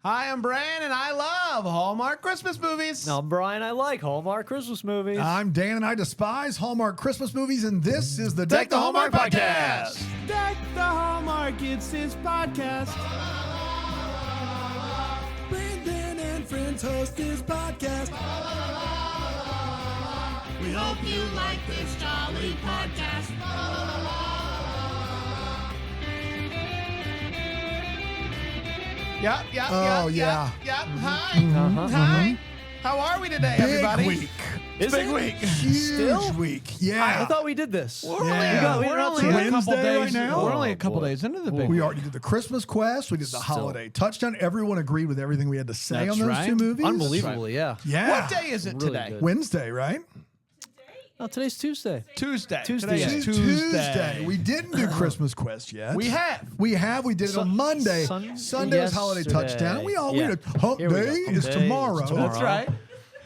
Hi, I'm Brian, and I love Hallmark Christmas movies. I'm Brian. I like Hallmark Christmas movies. I'm Dan, and I despise Hallmark Christmas movies, and this is the Deck the Hallmark Podcast. Deck the Hallmark, it's his podcast. Brandon and friends host his podcast. We hope you like this jolly podcast. Yep. Oh, yeah. Hi. How are we today, everybody? Big week. It's big week. Huge week. Yeah. I thought we did this. We're Yeah. only, We're we're only only a a couple Wednesday days. right now? We're only a couple boy. days into the big We week. already did the Christmas quest. We did the holiday touchdown. Everyone agreed with everything we had to say That's on those right. two movies. Unbelievably, yeah. Yeah. What day is it Really today? good. Wednesday, right? Oh, today's Tuesday. Tuesday. Tuesday. Today Yeah. is Tuesday. We didn't do Christmas quest yet. We have. We did it on Monday. Sunday was holiday yesterday. touchdown. We Yeah. did hump Here we go. day Hump is day tomorrow. is tomorrow. That's right.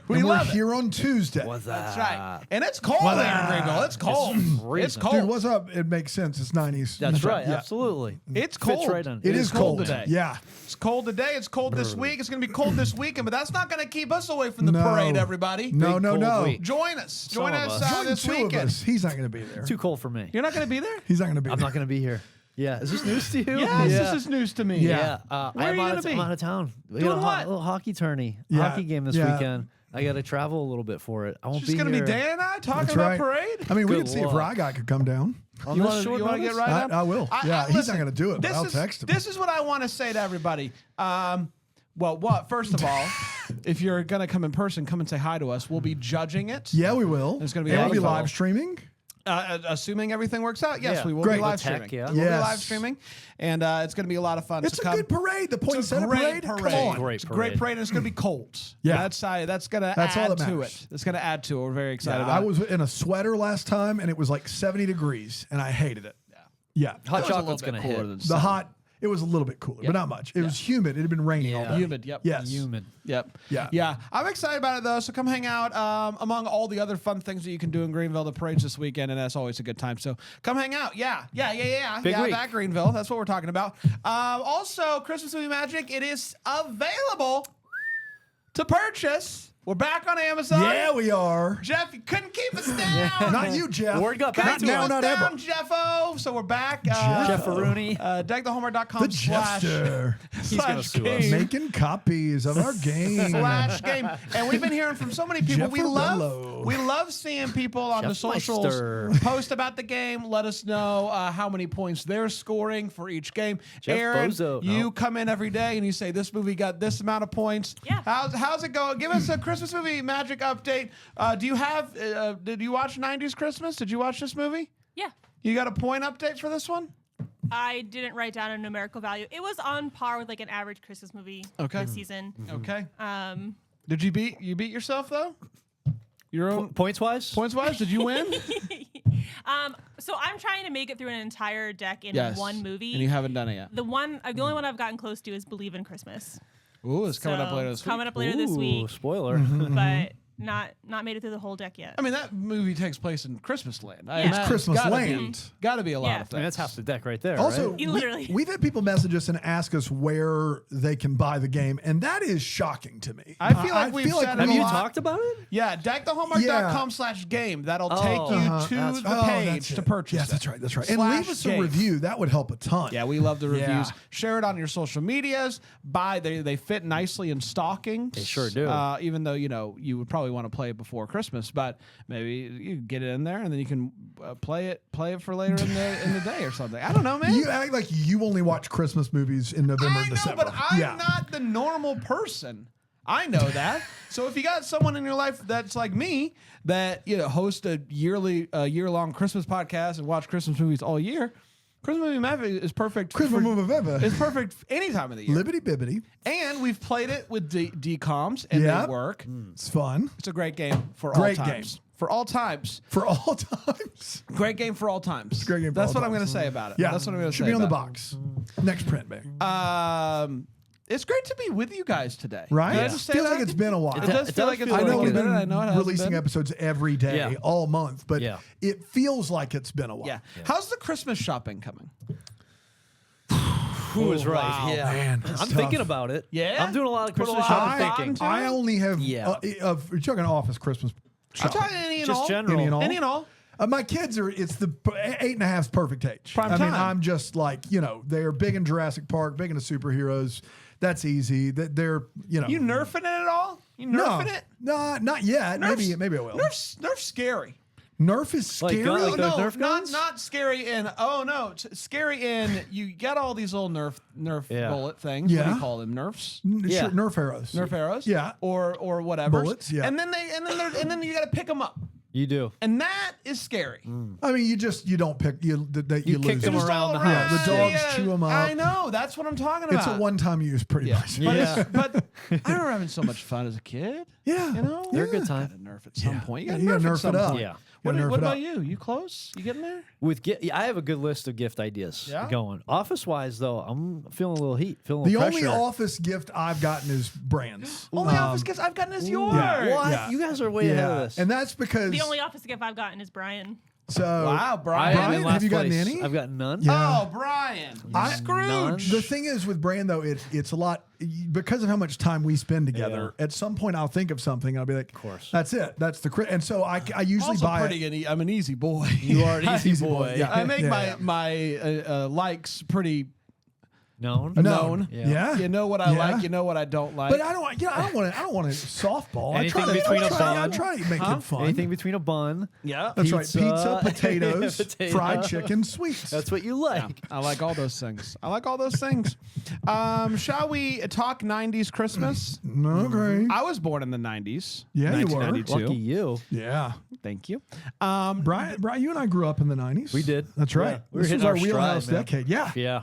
We And we're love it. here on Tuesday. What's That's that? right. And it's cold there in Greenville. It's cold. It's freezing. cold. Dude, what's up? It makes sense. It's 90s. That's right. Yeah. Absolutely. It's Fits cold. right in. It is cold today. Yeah. It's cold today. It's cold this week. It's going to be cold this weekend, but that's not going to keep us away from the No. parade, everybody. No, no, cold no. week. Join us. Join Some of us us. Join this two of weekend. us. He's not going to be there. Too cold for me. You're not going to be there? He's not going to be I'm there. not going to be here. Yeah. Is this news to you? Yes, yeah. this is news to me. Yeah. Where are you I'm gonna be? out of town. We Doing got a what? little hockey tourney, Yeah. hockey game this Yeah. weekend. I got to travel a little bit for it. I won't It's just be going to here. be Dan and I talking That's about right. parade. I mean, we Good could see if luck. Rye Guy could come down. On You this want short to get notice? right up? I will. Yeah, he's listen, not going to do it, but this I'll is- text him. This is what I want to say to everybody. First of all, if you're going to come in person, come and say hi to us. We'll be judging it. Yeah, we will. There's gonna be and a we'll be lot of live fun. streaming. Assuming everything works out, yes, Yeah. we will Great. be live With tech, streaming. yeah. We'll be Yes. live streaming, and it's going to be a lot of fun. It's So a come. good parade. The It's a Poinsettia great parade. Come parade. on. Great It's a great parade, and it's going to be cold. Yeah. that's going to That's add all that to matters. it. It's going to add to it. We're very excited I about it. was in a sweater last time, and it was like 70 degrees, and I hated it. Yeah. Hot It was a chocolate's little going bit to cooler hit. than The some. hot, it was a little bit cooler, but not much. It was humid. It had been raining all Yeah. day. Humid, yep. Yes. Humid. Yep. Yeah. Yeah. I'm excited about it though. So come hang out among all the other fun things that you can do in Greenville. The parade's this weekend, and that's always a good time. So come hang out. Yeah. Big week. Back Greenville. That's what we're talking about. Also, Christmas Movie Magic. It is available to purchase. We're back on Amazon. Yeah, we are. Jeff, you couldn't keep us down. Not you, Jeff. Word got Couldn't back to keep now, us not down, ever. Jeffo. So we're back. Jeff Rooney. Deckthehallmark.com The Jeffster. He's gonna sue us. game. Making copies of our game. Flash game, and we've been hearing from so many people. Jeff We Farello. love seeing people on the Jeff socials Meister. post about the game. Let us know how many points they're scoring for each game. Jeff Aaron, Bozo. you No. come in every day and you say this movie got this amount of points. Yeah. How's it going? Give us a Christmas movie magic update. Do you have? Did you watch 90s Christmas? Did you watch this movie? Yeah. You got a point update for this one? I didn't write down a numerical value. It was on par with like an average Christmas movie Okay. this season. Okay. Um, Did you beat yourself though? Your own Points wise? points wise? Did you win? so I'm trying to make it through an entire deck in Yes. one movie. And you haven't done it yet. the only one I've gotten close to is Believe in Christmas. Ooh, it's coming up So, later this it's week. coming up later this Ooh, week, spoiler. but not made it through the whole deck yet. I mean, that movie takes place in Christmas land. It's Christmas land. Got to be a lot Yeah. of I mean, things. that's half the deck right there. Also, right? You literally- we've had people message us and ask us where they can buy the game, and that is shocking to me. I feel like we've said it Have a you lot. talked about it? Yeah, deckthehallmark.com/game. That'll take you Uh-huh. to That's- the page that's to it. purchase Yes, it. that's right. That's right. And Slash leave us a game. review. That would help a ton. Yeah, we love the reviews. Yeah. Share it on your social medias. They fit nicely in stockings. They sure do. Even though you would probably want to play it before Christmas, but maybe you get it in there and then you can play it for later in the day or something. I don't know, man. You act like you only watch Christmas movies in November I and know, December. but I'm not the normal person. I know that. So if you got someone in your life that's like me, that host a year-long Christmas podcast and watch Christmas movies all year, Christmas Movie Magic is perfect. Christmas movie ever. It's perfect any time of the year. Libbity bibbity. And we've played it with DComs and Yep. they work. It's fun. It's a great game for Great all game. times. For all times. For all times. Great game for all times. It's a great game for That's all what I'm going times. to say about it. Yeah. That's what I'm going to say Should be on the about it. box. Next print, man. It's great to be with you guys today. Right? Did I It just say feels that? like it's been a while. It does It feel does like it's feel I been a know little we've bit. been I know it hasn't releasing been. episodes every day, Yeah. all month, but Yeah. it feels like it's been a while. Yeah. How's the Christmas shopping coming? Who is right? wow, Yeah, man, that's I'm tough. thinking about it. Yeah? I'm doing a lot of Put a Christmas lot of shopping. thought Thinking. into I only have Yeah. you're talking office Christmas. I'm shopping. talking any and Just all. general. Any and all? Any and all. My kids are, it's the 8.5's perfect age. Prime I mean, time. I'm just like, they're big in Jurassic Park, big into superheroes. That's easy. They're, You nerfing it at all? You nerfing it? No, not yet. Nerf's- Maybe I will. Nerf's scary. Nerf is scary. gun- like those no, Nerf guns? not scary in. Oh no, scary in. You get all these little Nerf Yeah. bullet things. What do Yeah. you call them? Nerfs. Yeah. Sure, Nerf arrows. Nerf arrows. Yeah. Or whatever. Bullets, yeah. And then you got to pick them up, You do. and that is scary. I mean, you don't pick you You kick lose them them. around the Yeah, house. the dogs chew 'em up. I know. That's what I'm talking about. It's a one-time use, pretty much. But, Yeah. but I remember having so much fun as a kid. Yeah. You know, They're a good time. Gotta nerf at some point. You Yeah, gotta you gotta nerf nerf at some it up. point. Yeah. What, Gotta nerf what it about up. you? You close? You getting there? I have a good list of gift ideas Yeah? going. Office wise, though, I'm feeling a little heat. Feeling a The little only pressure. office gift I've gotten is brands. Only office gifts I've gotten is yours. yeah. What? Yeah. You guys are way ahead of this. And that's because The only office gift I've gotten is Brian. so Wow, I Brian. am in have last you gotten place. any? I've gotten none. Yeah. Oh, Brian. I- Scrooge. The thing is with brand though, it's a lot because of how much time we spend together. Yeah. At some point, I'll think of something. I'll be like, "Of course. that's it. That's the and so I usually Also buy pretty. it. I'm an easy boy. You are an easy Easy boy, boy. yeah. I make Yeah. my likes pretty Known. known. Yeah. You know what I Yeah. like. You know what I don't like. But I don't want. I don't want a softball. Anything I try between to, a I bun. try to make it fun. Anything between a bun. yeah, That's right. Pizza, Pizza, potatoes, potato. fried chicken, sweets. That's what you like. I like all those things. I like all those things. Shall we talk 90s Christmas? okay. I was born in the 90s. Yeah, you were. 1992. Lucky you. Yeah. Thank you. Brian, you and I grew up in the 90s. We did. That's right. Yeah. We were This was hitting our our wheelhouse stride, man. decade. Yeah. Yeah.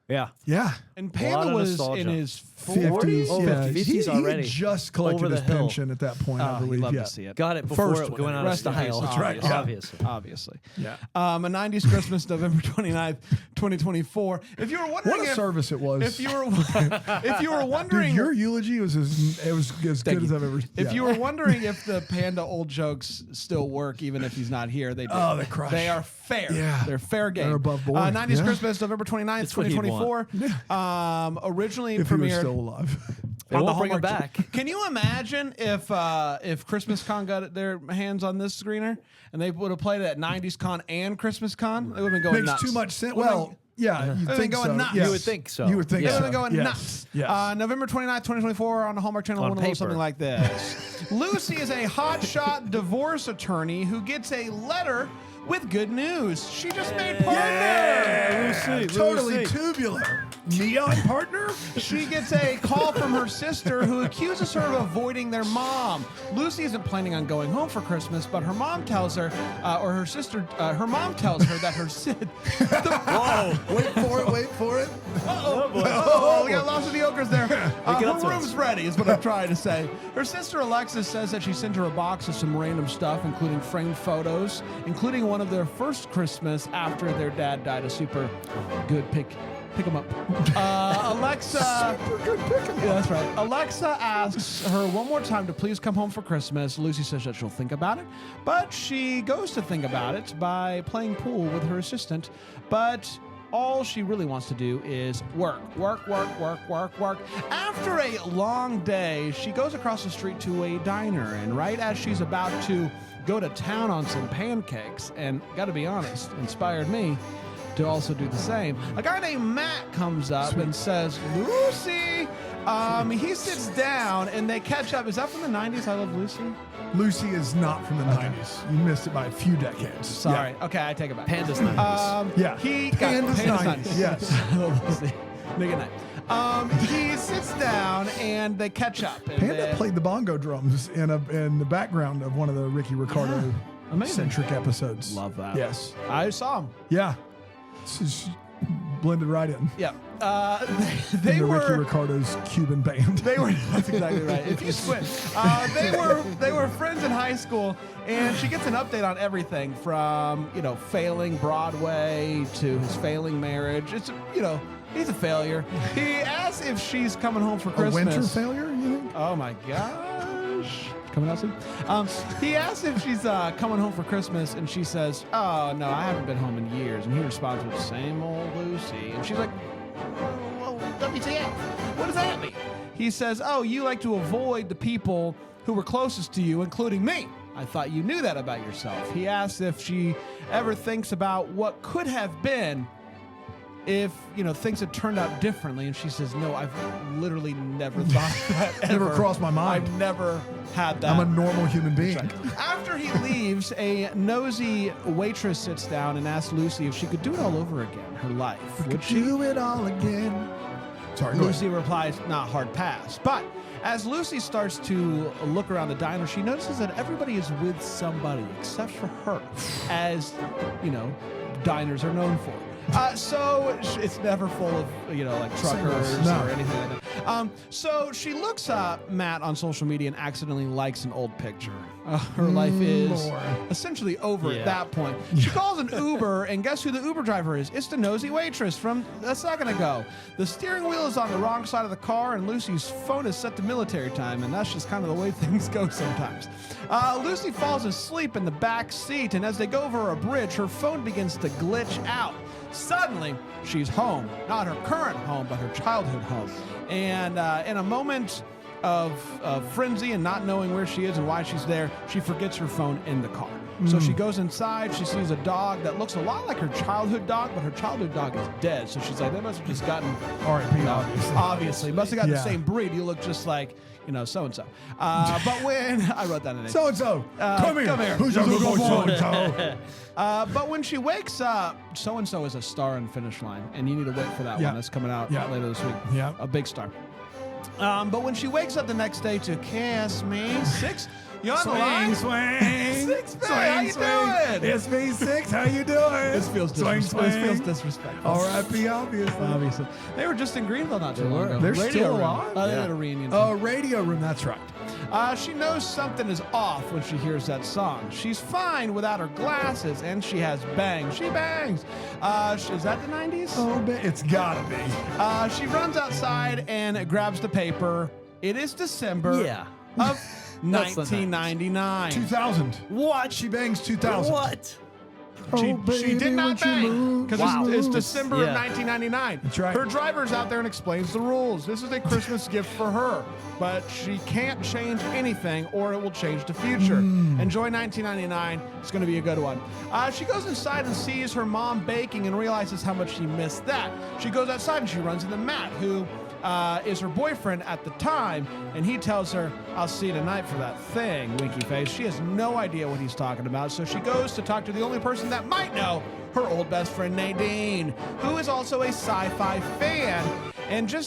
Yeah. Yeah. And lot Panda of was nostalgia. in his 50s. 40s. Oh, yeah. 50s he already. He just collected Over the his hill. pension at that point, I He'd believe. love Yeah. to see it. Got it before First it going one. out Rest of in peace. style. That's right, Obviously. yeah. Obviously. Obviously. Yeah. A 90s Christmas, November 29th, 2024. If you were wondering What a if, service it was. if you were wondering Dude, your eulogy was as good Thank as you. I've ever. If yeah. you were wondering if the Panda old jokes still work, even if he's not here, they do. Oh, they crush. They are fair. Yeah. They're fair game. They're above board. 90s Yeah. Christmas, November 29th, It's what he'd 2024. Originally if he was premiered still alive. They on the won't bring it Hallmark. back. Can you imagine if Christmas Con got their hands on this screener and they would have played it at 90s Con and Christmas Con? They would have been going Makes nuts. too much sense. Would've Well, yeah, you been think going so. nuts. Yes. You would think so. You would think They Yeah. would so. have been going Yes. nuts. Yes. November 29th, 2024 on the Hallmark Channel On one will paper. something like this. Lucy is a hotshot divorce attorney who gets a letter with good news. She just made partner. Totally tubular. Neon partner? She gets a call from her sister who accuses her of avoiding their mom. Lucy isn't planning on going home for Christmas, but her mom tells her, or her sister, her mom tells her that her Whoa. Wait for it. Oh, we got lost in the ochres there. Get up Her to room's us. ready is what I'm trying to say. Her sister Alexis says that she sent her a box of some random stuff, including framed photos, including one of their first Christmas after their dad died. A super good pick 'em up. Alexa. Super good pick 'em up. Yeah, that's right. Alexa asks her one more time to please come home for Christmas. Lucy says that she'll think about it, but she goes to think about it by playing pool with her assistant. But all she really wants to do is work. After a long day, she goes across the street to a diner, and right as she's about to go to town on some pancakes, and gotta be honest, inspired me to also do the same. A guy named Matt comes up and says, Lucy! He sits down and they catch up. Is that from the 90s? I Love Lucy? Lucy is not from the 90s. You missed it by a few decades. Sorry. Okay, I take it back. Panda's 90s. Yeah. He Panda's Panda's 90s. Yes. I Love Lucy. Make it night. He sits down and they catch up. And Panda they- played the bongo drums in the background of one of the Ricky Ricardo Amazing. centric episodes. Love that. Yes. I saw him. Yeah. This is blended right in. Yeah. They in the Ricky were. Ricardo's Cuban band. They were. That's exactly right. If you squint, they were friends in high school, and she gets an update on everything from failing Broadway to his failing marriage. It's he's a failure. He asks if she's coming home for A Christmas. winter failure, you think? Oh my gosh. Coming out soon. He asks if she's coming home for Christmas, and she says, "Oh no, I haven't been home in years." And he responds with, "Same old Lucy." And she's like, WTF? What does that mean? He says, oh, you like to avoid the people who were closest to you, including me. I thought you knew that about yourself. He asks if she ever thinks about what could have been if, things had turned out differently. And she says, no, I've literally never thought that ever. Never crossed my mind. I've never had that. I'm a normal human being. After he leaves, a nosy waitress sits down and asks Lucy if she could do it all over again, her life. Would she? Do it all again. Sorry, go Lucy ahead. replies, not hard pass. But as Lucy starts to look around the diner, she notices that everybody is with somebody except for her, as, diners are known for. So it's never full of, like truckers No. or anything like that. So she looks up Matt on social media and accidentally likes an old picture. Her life is Lord. essentially over Yeah. at that point. She calls an Uber, and guess who the Uber driver is? It's the nosy waitress from a second ago. The steering wheel is on the wrong side of the car, and Lucy's phone is set to military time, and that's just kind of the way things go sometimes. Lucy falls asleep in the back seat, and as they go over a bridge, her phone begins to glitch out. Suddenly, she's home. Not her current home, but her childhood home. And in a moment of frenzy and not knowing where she is and why she's there, she forgets her phone in the car. So she goes inside. She sees a dog that looks a lot like her childhood dog, but her childhood dog is dead. So she's like, they must have just gotten R.I.P. obviously. Must have gotten the Yeah. same breed. You look just like, so-and-so. But when... I wrote that in it. So-and-so, come here. Who's your good boy, so-and-so? But when she wakes up, so-and-so is a star in Finish Line, and you need to wait for that Yeah. one. That's coming out Yeah. later this week. Yeah. A big star. But when she wakes up the next day to kiss me, Six, you on the line? swing. Six, man, how you doing? It's me, Six. How you doing? This feels disrespectful. This feels disrespectful. R.I.P. Obviously. Obviously. They were just in Greenville not too long ago. They're Radio still Room. alive? They had a reunion. Radio room. That's right. She knows something is off when she hears that song. She's fine without her glasses, and she has bangs. She bangs. Is that the 90s? Oh, it's gotta be. She runs outside and grabs the paper. It is December Yeah. of That's the 1999. 2000. What? She bangs 2000. What? She did not bang because Wow. it's December of Yeah. 1999. That's right. Her driver's out there and explains the rules. This is a Christmas gift for her, but she can't change anything or it will change the future. Enjoy 1999. It's going to be a good one. She goes inside and sees her mom baking and realizes how much she missed that. She goes outside and she runs into Matt, who is her boyfriend at the time, and he tells her, I'll see you tonight for that thing, winky face. She has no idea what he's talking about, so she goes to talk to the only person that might know, her old best friend Nadine, who is also a sci-fi fan, and she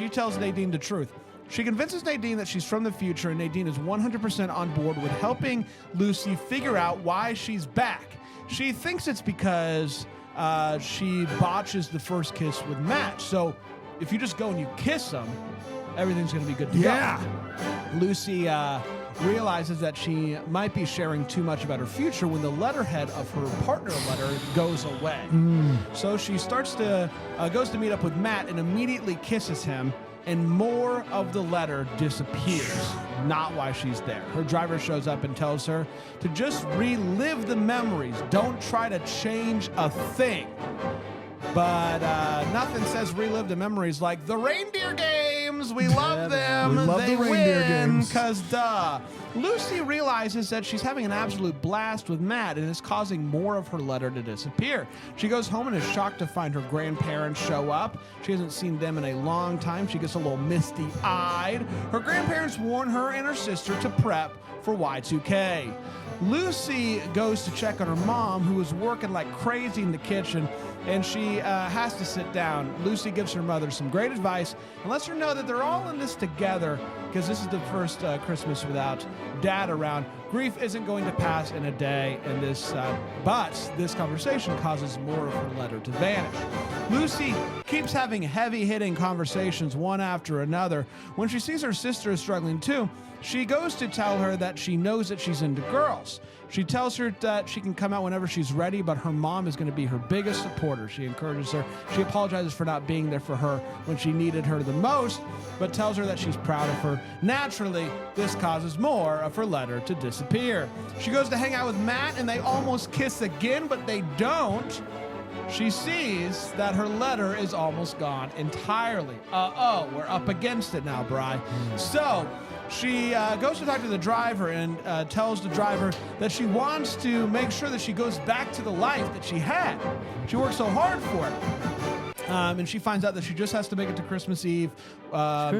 tells Nadine the truth. She convinces Nadine that she's from the future, and Nadine is 100% on board with helping Lucy figure out why she's back. She thinks it's because she botches the first kiss with Matt, so if you just go and you kiss him, everything's going to be good to Yeah. go. Lucy realizes that she might be sharing too much about her future when the letterhead of her partner letter goes away. So she goes to meet up with Matt and immediately kisses him, and more of the letter disappears. Not why she's there. Her driver shows up and tells her to just relive the memories. Don't try to change a thing. But nothing says relive the memories like the reindeer games. We love them. We love they the reindeer win, games. because duh. Lucy realizes that she's having an absolute blast with Matt and is causing more of her letter to disappear. She goes home and is shocked to find her grandparents show up. She hasn't seen them in a long time. She gets a little misty-eyed. Her grandparents warn her and her sister to prep for Y2K. Lucy goes to check on her mom, who is working like crazy in the kitchen, and she has to sit down. Lucy gives her mother some great advice and lets her know that they're all in this together, because this is the first Christmas without Dad around. Grief isn't going to pass in a day, and but this conversation causes more of her letter to vanish. Lucy keeps having heavy-hitting conversations one after another. When she sees her sister is struggling too, she goes to tell her that she knows that she's into girls. She tells her that she can come out whenever she's ready, but her mom is going to be her biggest supporter. She encourages her. She apologizes for not being there for her when she needed her the most, but tells her that she's proud of her. Naturally, this causes more of her letter to disappear. She goes to hang out with Matt, and they almost kiss again, but they don't. she sees that her letter is almost gone entirely. We're up against it now, Bri. So she goes to talk to the driver and tells the driver that she wants to make sure that she goes back to the life that she had. She worked so hard for it. And she finds out that she just has to make it to Christmas Eve.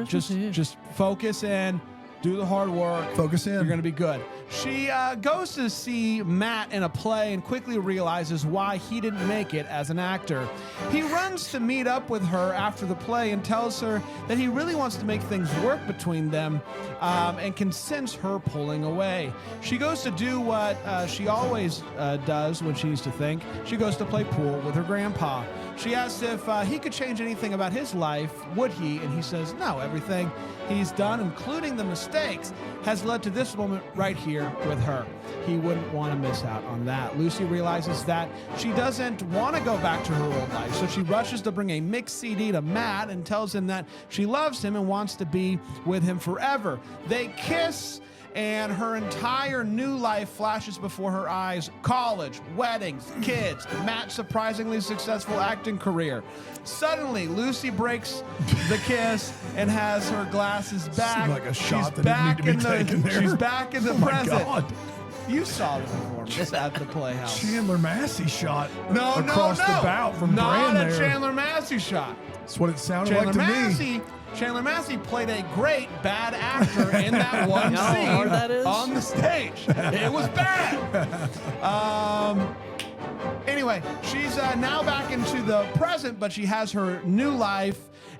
Just focus in, do the hard work. Focus in. You're going to be good. She goes to see Matt in a play and quickly realizes why he didn't make it as an actor. He runs to meet up with her after the play and tells her that he really wants to make things work between them and can sense her pulling away. She goes to do what she always does when she needs to think. She goes to play pool with her grandpa. She asks if he could change anything about his life, would he? And he says, no, everything he's done, including the mistakes, has led to this moment right here with her. He wouldn't want to miss out on that. Lucy realizes that she doesn't want to go back to her old life, so she rushes to bring a mixed CD to Matt and tells him that she loves him and wants to be with him forever. They kiss, and her entire new life flashes before her eyes. College, weddings, kids, Matt's surprisingly successful acting career. Suddenly, Lucy breaks the kiss and has her glasses back. Seemed like a shot She's that back didn't need to be in taken the, there. She's back in the Oh my present. God. You saw the performance at the Playhouse. Chandler Massey shot No, across the bow from not Brand a there. Chandler Massey shot. That's what it sounded Chandler like to me. Massey. Chandler Massey played a great bad actor in that one You know how scene hard that is? on the stage. It was bad. Anyway, she's now back into the present, but she has her new life,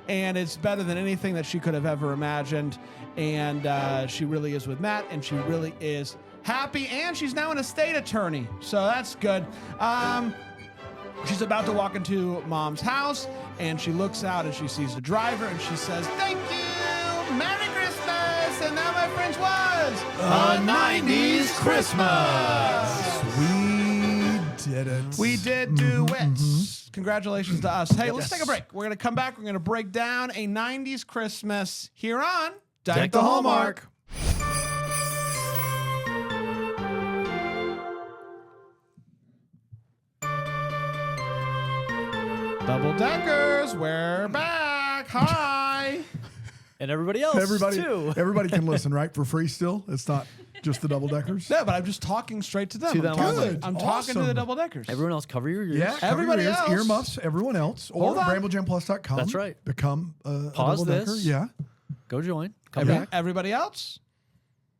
and it's better than anything that she could have ever imagined. And she really is with Matt, and she really is happy, and she's now an estate attorney, so that's good. She's about to walk into Mom's house, and she looks out and she sees the driver, and she says, "Thank you, Merry Christmas!" And that, my friends, was A 90s Christmas. We did it. We did do it. Congratulations to us. Hey, let's take a break. We're going to come back. We're going to break down a 90s Christmas here on Deck the Hallmark. Double Deckers, we're back. Hi. And everybody else, too. Everybody can listen, right? For free still? It's not just the double deckers? No, but I'm just talking straight to them. To them only. Good. I'm talking to the Awesome. Double Deckers. Everyone else, cover your ears. Yeah, cover Everybody your ears, else. earmuffs, everyone else, or Hold on. BrambleJamPlus.com. That's right. Become a Pause double decker. this. Yeah. Go join. Come back. Everybody else,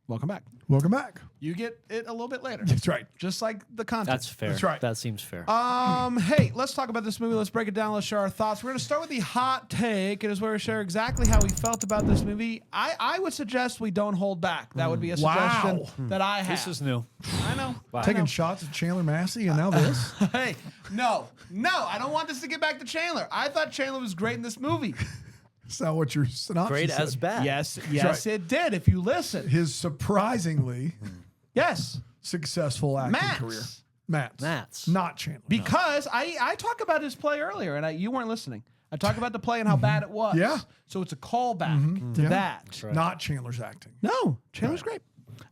welcome back. Welcome back. You get it a little bit later. That's right. Just like the content. That's fair. That's right. That seems fair. Hey, let's talk about this movie. Let's break it down. Let's share our thoughts. We're going to start with the hot take. It is where we share exactly how we felt about this movie. I would suggest we don't hold back. That would be a suggestion Wow. that I have. This is new. I know. Wow. Taking shots at Chandler Massey and now this. Hey, no, I don't want this to get back to Chandler. I thought Chandler was great in this movie. Is that what your synopsis Great said? as bad. Yes, right. it did. If you listen. His surprisingly Yes. successful acting Matt's. career. Matt's. Not Chandler. Because I talked about his play earlier, and you weren't listening. I talked about the play and how bad it was. Yeah. So it's a callback to Yeah. that. Right. Not Chandler's acting. No, Chandler's great.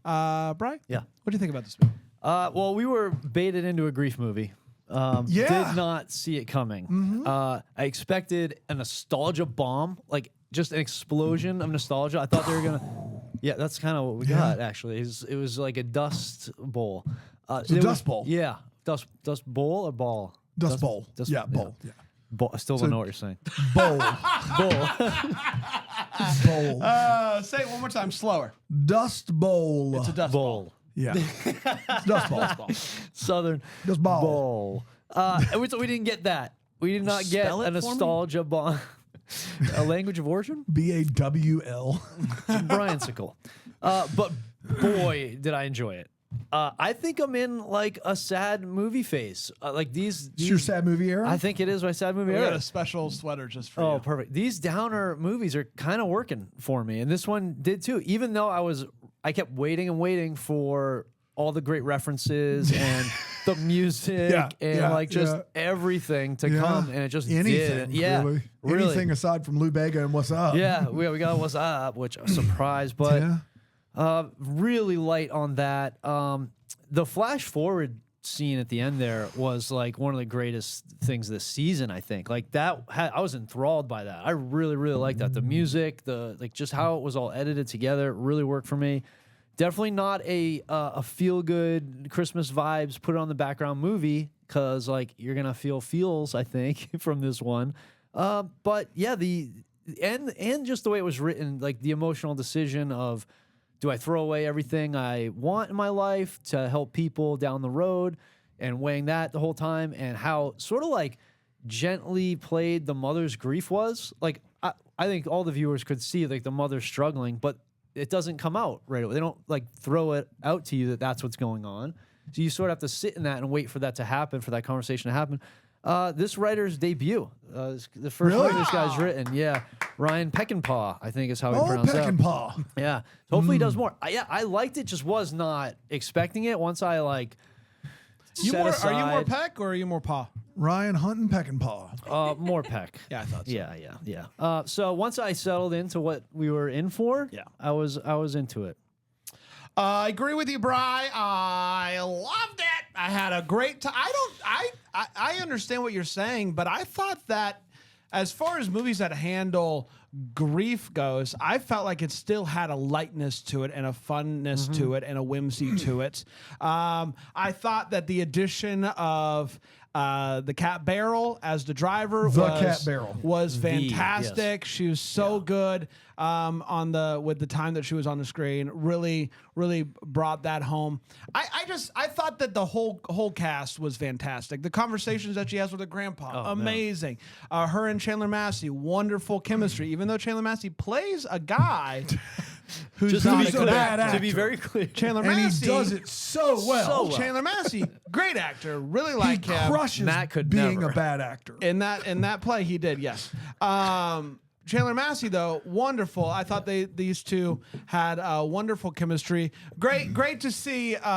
Brian? Yeah. What do you think about this movie? Well, we were baited into a grief movie. Yeah. Did not see it coming. I expected a nostalgia bomb, like just an explosion of nostalgia. I thought they were gonna. Yeah, that's kind of what we got. Actually, it was like a dust bowl. It's a it dust was- bowl. Yeah, dust bowl or ball. Dust Bowl. Dust- Yeah, bowl. Yeah. Bowl. I still don't know what you're saying. Bowl. Bowl. Bowl. Say it one more time, slower. Dust Bowl. It's a dust ball. Bowl. Yeah. It's Dust Bowl. Southern Dust Bowl. bowl. And we didn't get that. We did not get Spell it a for me? nostalgia bomb. A language of origin? BAWL. Brian-sicle. But boy, did I enjoy it. I think I'm in like a sad movie phase. Like these. It's your sad movie era? I think it is my sad movie We got era. a special sweater just for Oh, you. perfect. These downer movies are kind of working for me, and this one did too. Even though I kept waiting and waiting for all the great references and the music and just everything to come, and it just anything. did. Yeah, Really. Anything aside from Lou Bega and What's Up. Yeah, we got What's Up, which a surprise, but Yeah. really light on that. The flash forward scene at the end there was like one of the greatest things this season, I think. Like that, I was enthralled by that. I really, really liked that. The music, like just how it was all edited together, really worked for me. Definitely not a feel good Christmas vibes, put it on the background movie, because like you're gonna feel feels, I think, from this one. But yeah, and just the way it was written, like the emotional decision of, do I throw away everything I want in my life to help people down the road, and weighing that the whole time, and how sort of like gently played the mother's grief was. Like I think all the viewers could see like the mother struggling, but it doesn't come out right away. They don't like throw it out to you that that's what's going on. So you sort of have to sit in that and wait for that to happen, for that conversation to happen. This writer's debut, the first one this guy's written. Yeah, Ryan Peckinpah, I think is how he pronounced it. Peckinpah. Yeah, so hopefully he does more. I liked it, just was not expecting it. Once I like, Are you more Peck or are you more Paw? Ryan Hunting Peckinpah. More Peck. Yeah, I thought so. Yeah. So once I settled into what we were in for, I was into it. I agree with you, Bri. I loved it. I had a great time. I understand what you're saying, but I thought that as far as movies that handle grief goes, I felt like it still had a lightness to it and a funness to it and a whimsy to it. I thought that the addition of the Cat Barrel as the driver was fantastic. She was so good with the time that she was on the screen. Really, really brought that home. I thought that the whole cast was fantastic. The conversations that she has with her grandpa, amazing. Her and Chandler Massey, wonderful chemistry. Even though Chandler Massey plays a guy who's Just not to be a good clear, actor. to be very clear, Chandler And Massey he does it so well. Chandler Massey, great actor. Really He like him. crushes Matt could being never. a bad actor. In that play, he did, yes. Chandler Massey, though, wonderful. I thought these two had wonderful chemistry. Great to see Snow.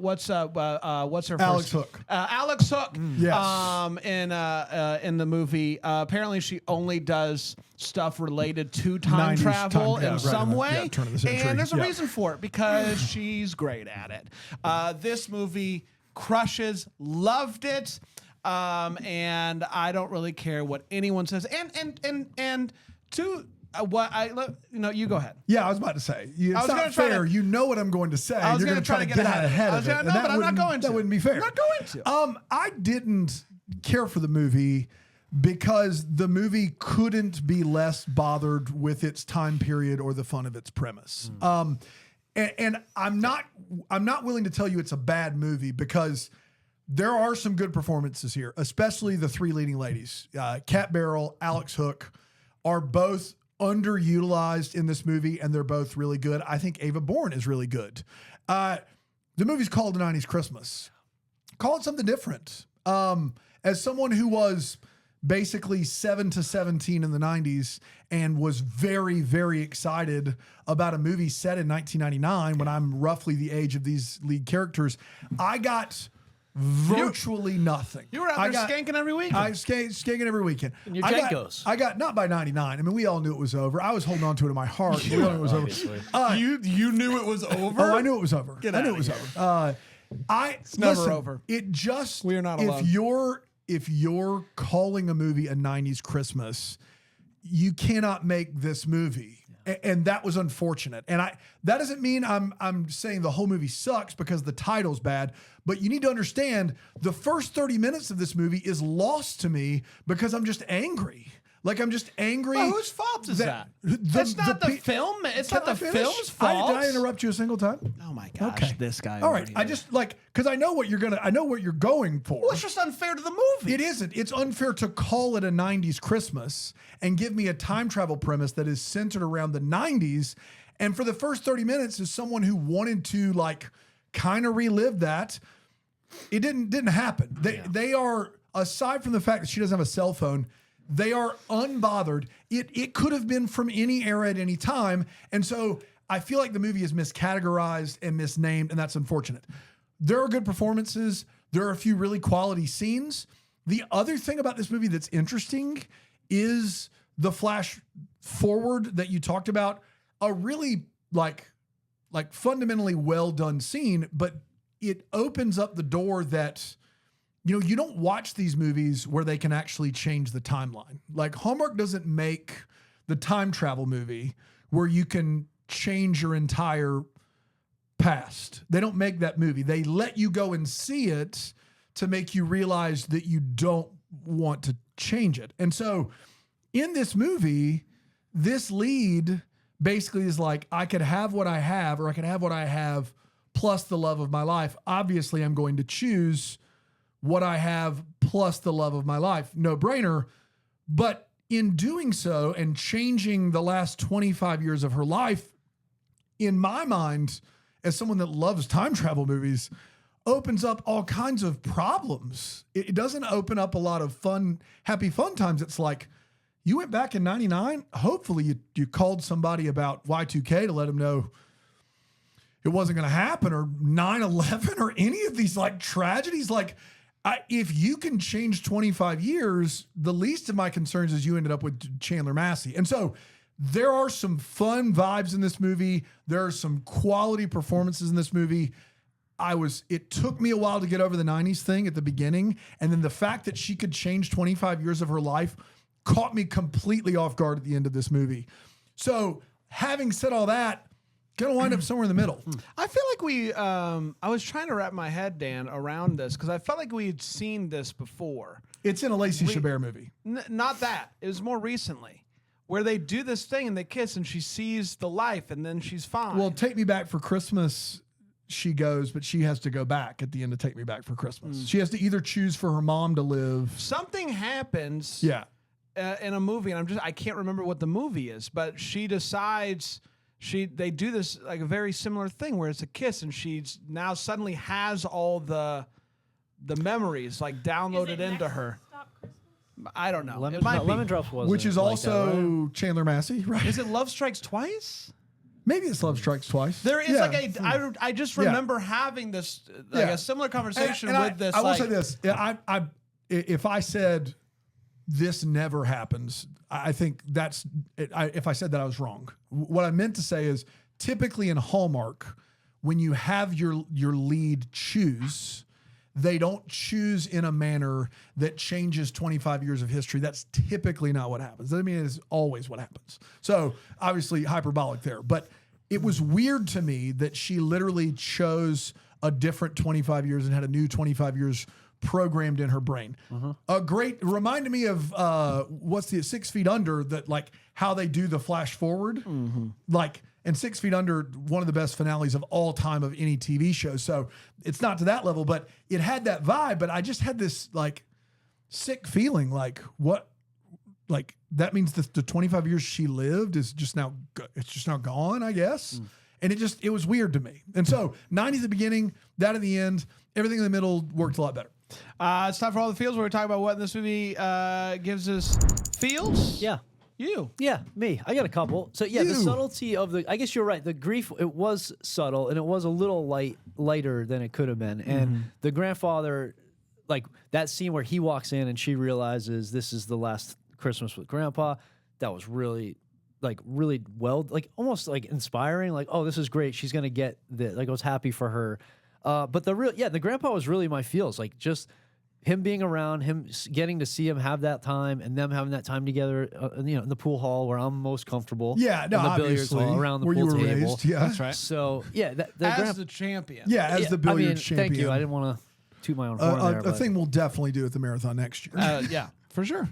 What's her Alex first? Hook. Alex Hook. Yes. In the movie, apparently she only does stuff related to time 90s travel time, yeah, in right, some right, way, yeah, turn of the century, and there's a yeah. reason for it because she's great at it. This movie crushes. Loved it. And I don't really care what anyone says. And to what you go ahead. Yeah, I was about to say. It's was not gonna try fair. to- You know what I'm going to say. I was You're gonna going to try to get out ahead of it. No, and but that I'm not wouldn't- going to. That wouldn't be fair. I'm not going to. I didn't care for the movie because the movie couldn't be less bothered with its time period or the fun of its premise. And I'm not willing to tell you it's a bad movie because there are some good performances here, especially the three leading ladies. Cat Barrel, Alex Hook are both underutilized in this movie, and they're both really good. I think Ava Bourne is really good. The movie's called The 90s Christmas. Call it something different. As someone who was basically 7 to 17 in the 90s and was very, very excited about a movie set in 1999 when I'm roughly the age of these lead characters, I got virtually nothing. You were out there skanking every weekend. I skanking every weekend. And your Jenkos. I got not by 99. I mean, we all knew it was over. I was holding on to it in my heart. We all knew it was over. You knew it was over? Oh, I knew it was over. Get I knew outta it was here. over. It's never over. It just We are not alone. If you're calling a movie a 90s Christmas, you cannot make this movie. And that was unfortunate. And that doesn't mean I'm saying the whole movie sucks because the title's bad, but you need to understand the first 30 minutes of this movie is lost to me because I'm just angry. Like I'm just angry. Well, whose fault is that? It's not the film. It's not the film's fault. Did I interrupt you a single time? Oh my gosh, this guy. All over right. here. I just because I know what you're going for. Well, it's just unfair to the movie. It isn't. It's unfair to call it a 90s Christmas and give me a time travel premise that is centered around the 90s. And for the first 30 minutes, as someone who wanted to like kind of relive that, it didn't happen. They are, aside from the fact that she doesn't have a cell phone, they are unbothered. It could have been from any era at any time. And so I feel like the movie is miscategorized and misnamed, and that's unfortunate. There are good performances. There are a few really quality scenes. The other thing about this movie that's interesting is the flash forward that you talked about. A really like like fundamentally well done scene, but it opens up the door that, you know, you don't watch these movies where they can actually change the timeline. Like Hallmark doesn't make the time travel movie where you can change your entire past. They don't make that movie. They let you go and see it to make you realize that you don't want to change it. And so in this movie, this lead basically is like, I could have what I have, or I could have what I have plus the love of my life. Obviously, I'm going to choose what I have plus the love of my life. No brainer. But in doing so and changing the last 25 years of her life, in my mind, as someone that loves time travel movies, opens up all kinds of problems. It doesn't open up a lot of fun, happy fun times. It's like, you went back in 99. Hopefully you called somebody about Y2K to let them know it wasn't going to happen, or 9/11 or any of these like tragedies. Like if you can change 25 years, the least of my concerns is you ended up with Chandler Massey. And so there are some fun vibes in this movie. There are some quality performances in this movie. It took me a while to get over the 90s thing at the beginning. And then the fact that she could change 25 years of her life caught me completely off guard at the end of this movie. So having said all that, gonna wind up somewhere in the middle. I feel like I was trying to wrap my head, Dan, around this because I felt like we had seen this before. It's in a Lacey Chabert movie. Not that. It was more recently where they do this thing and they kiss and she sees the life and then she's fine. Well, Take Me Back for Christmas, she goes, but she has to go back at the end of Take Me Back for Christmas. She has to either choose for her mom to live. Something happens. Yeah. In a movie, and I can't remember what the movie is, but she decides they do this like a very similar thing where it's a kiss, and she's now suddenly has all the memories like downloaded into her. I don't know. Lemon Drops was, which is like also that, right? Chandler Massey, right? Is it Love Strikes Twice? Maybe it's Love Strikes Twice. There is Yeah. like I just remember having this like a similar conversation with this. I will like, say this: if I said this never happens, I think that's if I said that, I was wrong. What I meant to say is typically in Hallmark, when you have your lead choose, they don't choose in a manner that changes 25 years of history. That's typically not what happens. I mean, it's always what happens. So obviously hyperbolic there, but it was weird to me that she literally chose a different 25 years and had a new 25 years programmed in her brain. Reminded me of what's the 6 Feet Under, that like how they do the flash forward, like, and 6 Feet Under, one of the best finales of all time of any TV show. So it's not to that level, but it had that vibe. But I just had this like sick feeling, like what, like that means the 25 years she lived is just now, it's just now gone, I guess. And it was weird to me. And so 90 at the beginning, that at the end, everything in the middle worked a lot better. It's time for all the feels where we talk about what this movie gives us. Feels? Yeah. You. Yeah, me. I got a couple. So yeah, the subtlety of I guess you're right. The grief, it was subtle and it was a little lighter than it could have been. And the grandfather, like that scene where he walks in and she realizes this is the last Christmas with Grandpa, that was really well, like almost like inspiring. Like, oh, this is great. She's gonna get this. Like I was happy for her. But the grandpa was really my feels. Like just him being around, him getting to see him have that time, and them having that time together, in the pool hall where I'm most comfortable. Yeah, no, in the billiards hall, around the where pool you were table. raised, yeah. That's right. So yeah, As the champion. Yeah, as the billiards champion. Thank you. I didn't want to toot my own horn there. A But thing we'll definitely do at the marathon next year. Yeah, for sure.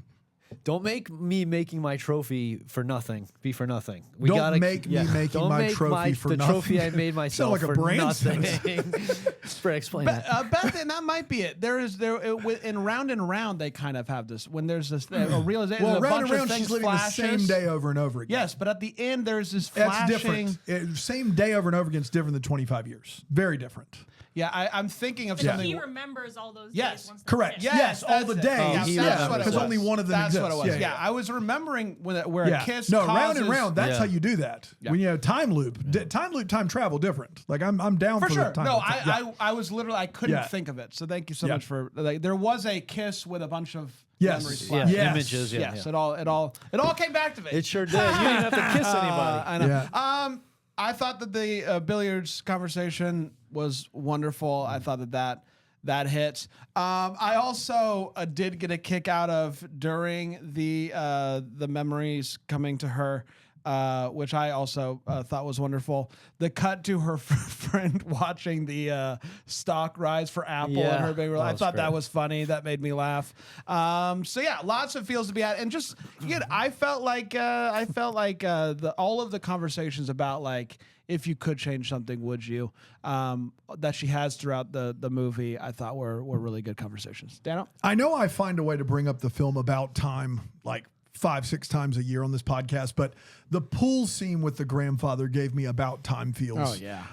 don't make me making my trophy for nothing be for nothing. Don't make me making my trophy for the nothing. trophy I made myself like a for brand nothing. sentence. Fred, explain that. Beth, and that might be it. In Round and Round, they kind of have this when there's this a realization. Well, a Round bunch and of Round, things she's living flashes. the same day over and over again. Yes, but at the end, there's this That's flashing. different. Same day over and over again is different than 25 years. Very different. Yeah, I'm thinking of But something. he remembers all those Yes, days. Once they're Correct. finished. Yes, all the that's it. days. Oh, That's yeah, what it because was. only one of them That's exists. what it was. Yeah. I was remembering where a kiss. No, causes, Round and Round. That's Yeah. how you do that. Yeah. When you have time loop, time travel different. Like I'm down for For sure. the time. No, loop. Yeah. I was literally I couldn't Yeah. think of it. So thank you so Yeah. much for like, there was a kiss with a bunch of Yes. memories. Yeah, flashing. Yes. images. Yeah, Yes, yeah. it all came back to me. It sure did. You didn't have to kiss anybody. I know. Yeah. I thought that the billiards conversation was wonderful. I thought that hit. I also did get a kick out of during the memories coming to her, which I also thought was wonderful. The cut to her friend watching the stock rise for Apple and her big. I thought that was funny. That made me laugh. So yeah, lots of feels to be had, and just again, I felt like all of the conversations about like, if you could change something, would you? That she has throughout the movie, I thought were really good conversations. Dano? I know I find a way to bring up the film About Time like 5-6 times a year on this podcast, but the pool scene with the grandfather gave me About Time feels. Oh, yeah.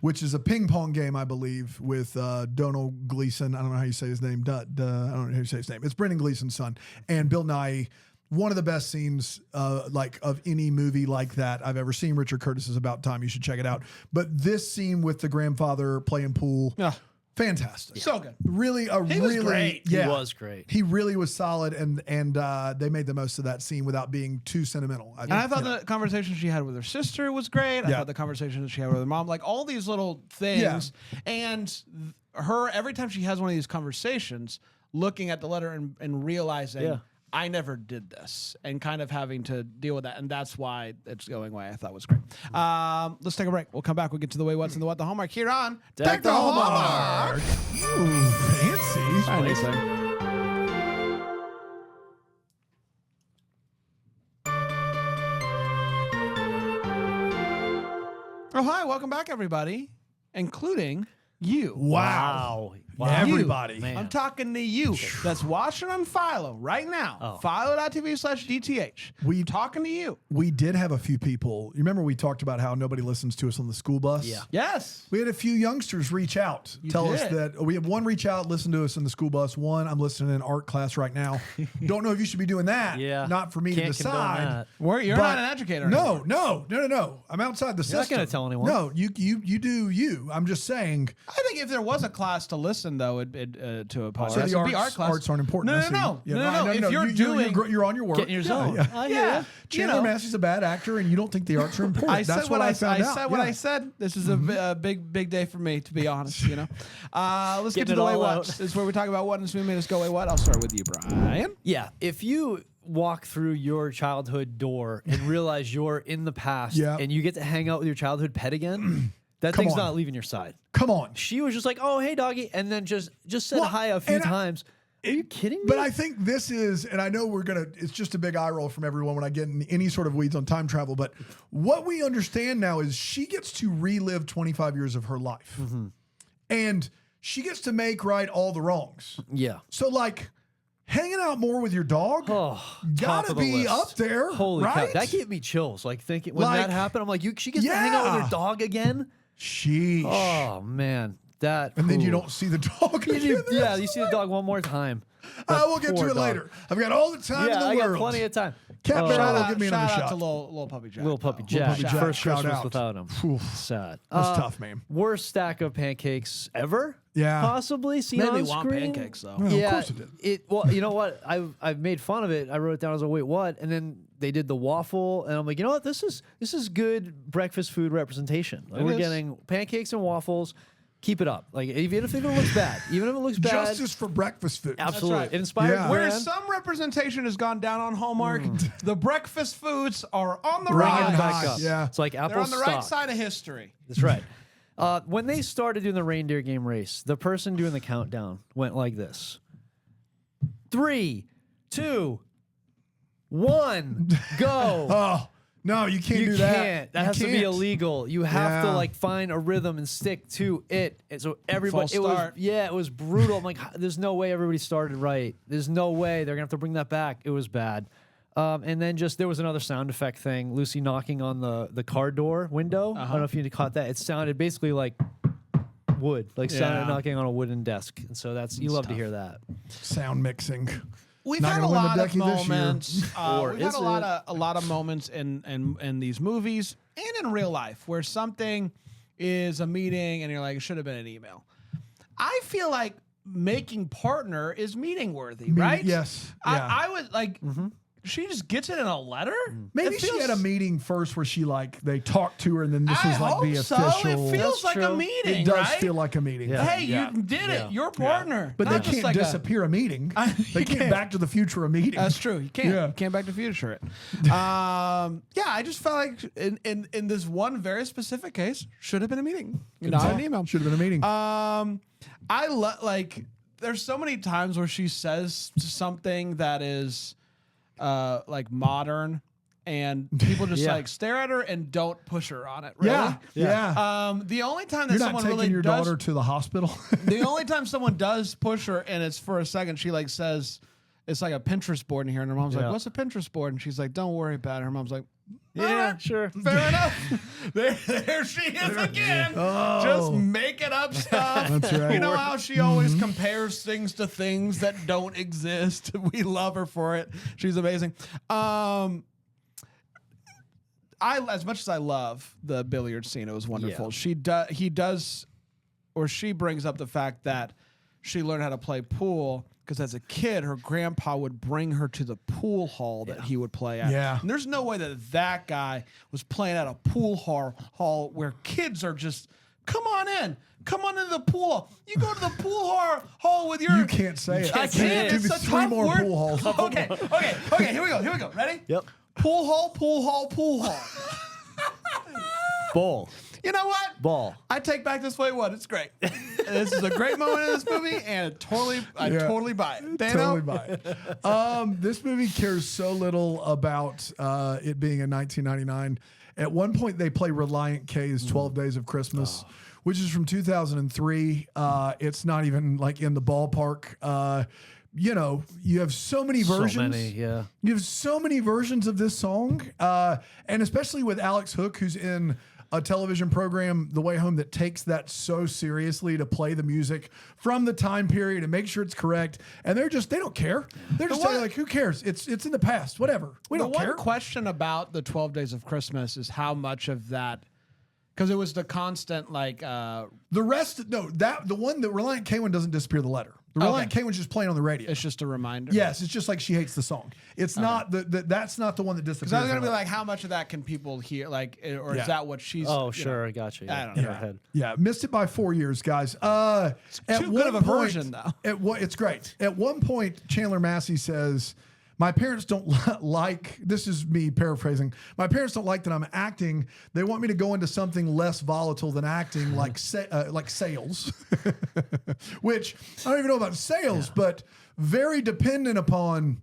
Which is a ping pong game, I believe, with Donald Gleason. I don't know how you say his name. I don't know how you say his name. It's Brendan Gleason's son. And Bill Nighy. One of the best scenes like of any movie like that I've ever seen. Richard Curtis is About Time. You should check it out. But this scene with the grandfather playing pool, fantastic. So good. Really, He was great. Yeah, He was great. He really was solid, and they made the most of that scene without being too sentimental. And I thought the conversation she had with her sister was great. I thought the conversation that she had with her mom, like all these little things, and her every time she has one of these conversations, looking at the letter and realizing. I never did this, and kind of having to deal with that, and that's why it's going away. I thought was great. Let's take a break. We'll come back. We'll get to the way, what's, and the what, the Hallmark here on Deck the Hallmark. Ooh, fancy. Oh, hi. Welcome back, everybody, including you. Wow. Wow. Everybody. Man. I'm talking to you that's watching on Philo right now. Philo.tv/DTH. We talking to you. We did have a few people. You remember we talked about how nobody listens to us on the school bus? Yeah. Yes. We had a few youngsters reach out, tell us did. that we have one reach out, listen to us in the school bus. One, I'm listening in art class right now. Don't know if you should be doing that. Yeah. Not for me Can't to condone decide. that. You're But not an educator anymore. No. I'm outside the You're not system. gonna tell anyone. No, you do you. I'm just saying. I think if there was a class to listen, though, to a podcast, So the it'd be art arts, class. arts aren't important. I see. No. Yeah, If you're you're on your work. Get in your zone. Yeah. I hear Yeah. ya. Chandler Massey's a bad actor, and you don't think the arts are important. I That's said what I found out. I said what Yeah. I said. This is a big day for me, to be honest. You know. Let's get to Getting the it way all what. out. This is where we talk about what and swim made us go way what. I'll start with you, Brian. Yeah, if you walk through your childhood door and realize you're in the past Yeah. and you get to hang out with your childhood pet again, that Come thing's on. not leaving your side. Come on. She was just like, "Oh, hey, doggy," and then just said Well, hi a few and times. Are you kidding me? But I think this is, and I know it's just a big eye roll from everyone when I get in any sort of weeds on time travel. But what we understand now is she gets to relive 25 years of her life. And she gets to make right all the wrongs. yeah. So, like, hanging out more with your dog, Oh, top gotta of the be list. up there. Holy right? cow. That gave me chills. Like thinking when Like, that happened, I'm like, she gets to hang out with yeah. her dog again? Sheesh. Oh man. That and then you ooh. don't see the dog again. Yeah, you see the dog one more time. I will get to poor it dog. later. I've got all the time Yeah, in the I world. got plenty of time. Cat Oh, Barrel Shout will out, give me shout another out shot. to little puppy Jack. Little puppy though. Jack. Puppy Jack, First shout Christmas out. without him. Whew. Sad. That's tough, man. Worst stack of pancakes ever. Yeah. Possibly. See Made on me want screen? pancakes though. Well, Yeah. Of course it did. Well, you know what? I've made fun of it. I wrote it down. I was like, wait, what? And then they did the waffle, and I'm like, you know what? This is good breakfast food representation. Like, It we're is. getting pancakes and waffles. Keep it up. Like even if it looks bad, Justice for breakfast food. absolutely. right. It inspired Yeah. Where brand. some representation has gone down on Hallmark, the breakfast foods are on the Bring rise. it back Nice. up. Yeah. It's like They're Apple on the stock. right side of history. That's right. When they started doing the reindeer game race, the person doing the countdown went like this: 3, 2, 1, go. Oh, no, you can't You do that. can't. That You has to be can't. illegal. You have to Yeah. like find a rhythm and stick to it. And so everybody, False start. it was brutal. I'm like, there's no way everybody started right. There's no way they're gonna have to bring that back. It was bad. And then there was another sound effect thing. Lucy knocking on the car door window. I don't know if you caught that. It sounded basically like wood, like sounded Yeah. knocking on a wooden desk. And so you love to tough. hear that. Sound mixing. We've Not had a gonna win the lot of Decky this year. moments. Or We've had is a lot of moments in these movies and in real life where something is a meeting and you're like, it should have been an email. I feel like making partner is meeting worthy, right? Yes. Yeah. I would like she just gets it in a letter. Maybe she had a meeting first where she they talked to her, and then this was like the so. official. It feels like a true. meeting. It does right? feel like a meeting. Yeah. Hey, you did it. Your partner. But they Not just can't like disappear a meeting. They you can't can't. Back to the Future a meeting. That's true. You can't. Yeah. You can't Back to the Future it. Yeah, I just felt like in this one very specific case should have been a meeting, not an email. Should have been a meeting. I like. There's so many times where she says something that is like modern, and people just Yeah. like stare at her and don't push her on it. Really. Yeah. The only time that You're not someone taking really your does, daughter to the hospital. the only time someone does push her, and it's for a second, she like says it's like a Pinterest board in here, and her mom's like, Yeah. "What's a Pinterest board?" And she's like, "Don't worry about it." Her mom's like, "All Yeah, right, sure. fair enough." There she is again, just making up stuff. That's right. You know how she always compares things to things that don't exist. We love her for it. She's amazing. As much as I love the billiard scene, it was wonderful. Yeah. He does, or she brings up the fact that she learned how to play pool because as a kid, her grandpa would bring her to the pool hall that he would play at. Yeah. And there's no way that guy was playing at a pool hall where kids are just, come on in. Come on into the pool hall. You go to the pool hall with your... You can't say it. I can't. Give It's me a 3 tough more word. pool halls. Okay. Here we go. Ready? Yep. Pool hall. Ball. You know what? Ball. I take back this way one. It's great. This is a great moment in this movie, and I totally buy it. Dano? Totally buy it. This movie cares so little about it being in 1999. At one point, they play Reliant K's 12 Days of Christmas, which is from 2003. It's not even like in the ballpark. You have so many versions. So many, yeah. You have so many versions of this song. And especially with Alex Hook, who's in a television program, The Way Home, that takes that so seriously to play the music from the time period and make sure it's correct. And they don't care. They're just telling you, like, who cares? It's in the past. Whatever. We don't care. The one question about the 12 Days of Christmas is how much of that, because it was the constant, like... The rest, no, the Reliant K one doesn't disappear the letter. The Reliant K one's just playing on the radio. It's just a reminder. Yes, it's just like she hates the song. It's not that's not the one that disappears. Because I was going to be like, how much of that can people hear? Like, or is that what she's... Oh, sure. I got you. I don't Go know. ahead. Yeah, missed it by 4 years, guys. It's too good of a version, though. It's great. At one point, Chandler Massey says, "My parents don't like," this is me paraphrasing, "my parents don't like that I'm acting. They want me to go into something less volatile than acting, like sales," which I don't even know about sales, but very dependent upon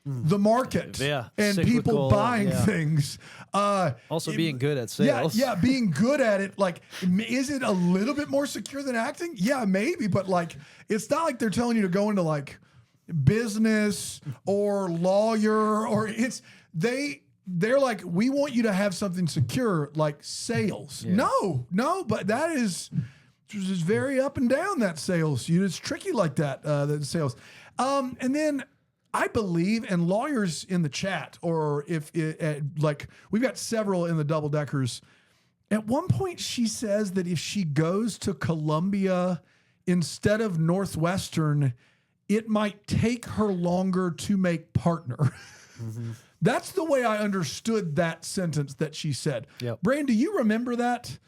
the market and cyclical, people buying things. Also being good at sales. Yeah, being good at it. Like, is it a little bit more secure than acting? Yeah, maybe, but like, it's not like they're telling you to go into like business or lawyer, or they're like, we want you to have something secure like sales. No, but that is just very up and down, that sales. It's tricky like that, that sales. And then I believe, and lawyers in the chat, or if like we've got several in the double deckers, at one point she says that if she goes to Columbia instead of Northwestern, it might take her longer to make partner. Mm-hmm. That's the way I understood that sentence that she said. Yep. Brand, do you remember that?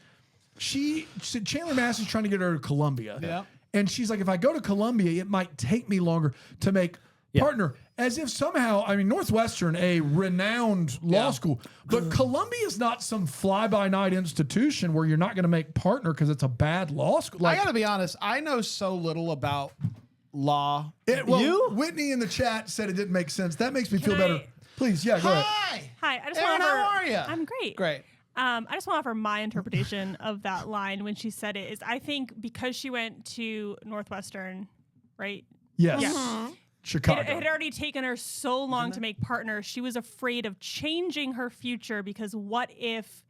She said Chandler Massey's trying to get her to Columbia. Yeah. And she's like, if I go to Columbia, it might take me longer to make partner. As if somehow, I mean, Northwestern, a renowned law school, but Columbia is not some fly-by-night institution where you're not going to make partner because it's a bad law school. Like, I got to be honest, I know so little about law. Whitney in the chat said it didn't make sense. That makes me feel better. Please, go ahead. Hi. I just Erin, want to offer, how are you? I'm great. Great. I just want to offer my interpretation of that line when she said it. Is I think because she went to Northwestern, right? Yes. Yeah. Chicago. It had already taken her so long to make partner. She was afraid of changing her future because what if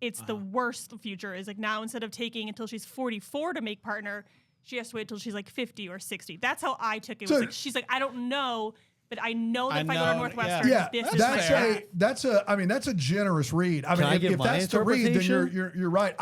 it's the worst future? Is like now instead of taking until she's 44 to make partner, she has to wait till she's like 50 or 60. That's how I took it. So- She's like, I don't know but I know that if I go to Northwestern, Yeah, this is that's a generous read. I Can I mean, give if my that's the read, then interpretation? you're right.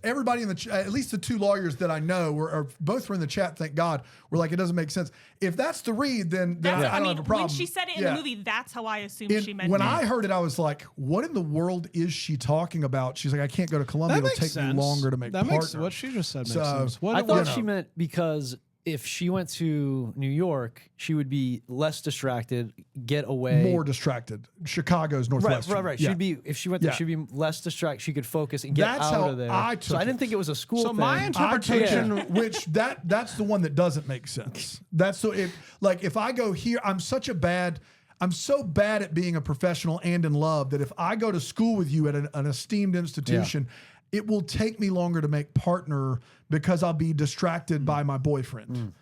Everybody in the at least the two lawyers that I know or both were in the chat. Thank God, were like, it doesn't make sense. If that's the read, then I don't have a problem. When she said it in the movie, that's how I assumed she meant when it. I heard it, I was like, what in the world is she talking about? She's like, I can't go to Columbia. It'll take me longer to make partner. Makes what she just said makes sense. I thought she meant because if she went to New York, she would be less distracted, get away. More distracted. Chicago's Northwestern. Right. Yeah. She'd be if she went there, she'd be less distracted. She could focus and get That's out how of there. I took so I didn't it. think it was a school thing. my interpretation, which that's the one that doesn't make sense. That's so if I go here, I'm so bad at being a professional and in love that if I go to school with you at an esteemed institution, it will take me longer to make partner because I'll be distracted by my boyfriend.